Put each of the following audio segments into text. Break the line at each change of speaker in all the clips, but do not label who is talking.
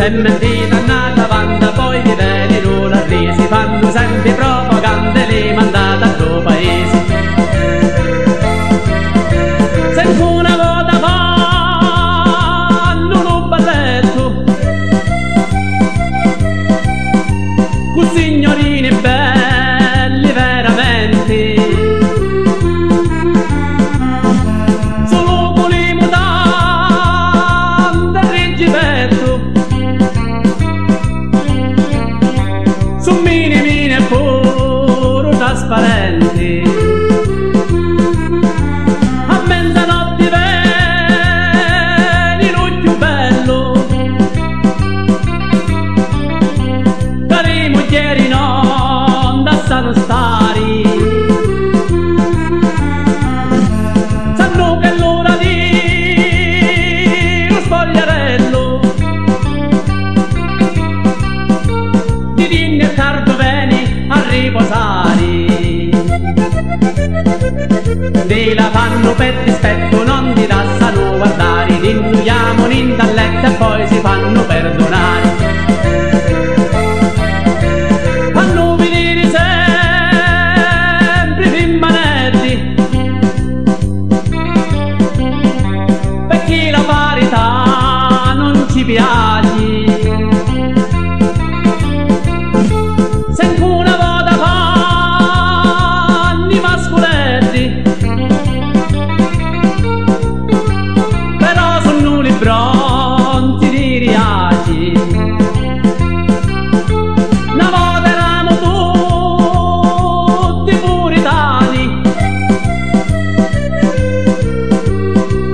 Se mentita nata vanta poi di veri non arrisi, fanno sempre propagande le mandate al tuo paese. Se una volta fanno un balletto con signorini belli veramente, solo con le mutande e reggimento, su minimi e puro trasparenti, a mezzanotte veni l'occhio bello, cari moglieri non da sanno stari, sanno che è l'ora di lo spogliarello, di dinne e tardo veni a riposare, di la fanno per rispetto, non ti lasciano guardare, rinduiamo in dal letto e poi si fanno perdonare. Fanno venire sempre filmanetti, per chi la parità non ci piace. Se una volta fanno i mascoletti, però sono li pronti di riaci. Una volta eravamo tutti puritani,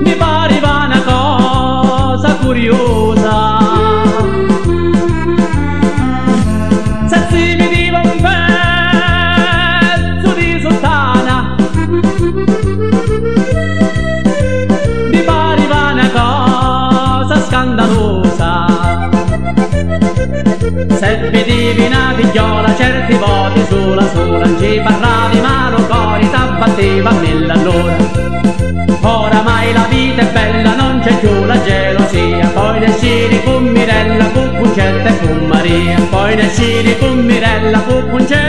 mi pareva una cosa curiosa. Se si vedeva un pezzo di sottana, mi pareva una cosa scandalosa. Se vedevi una figliola certi voti sola sola, non ci parlavi ma non cori t'abbatteva mille all'ora. Oramai la vita è bella, non c'è più la gelosia, poi ne sciri con Mirella, con Concetta e con Maria, poi ne sciri con Mirella, con Concetta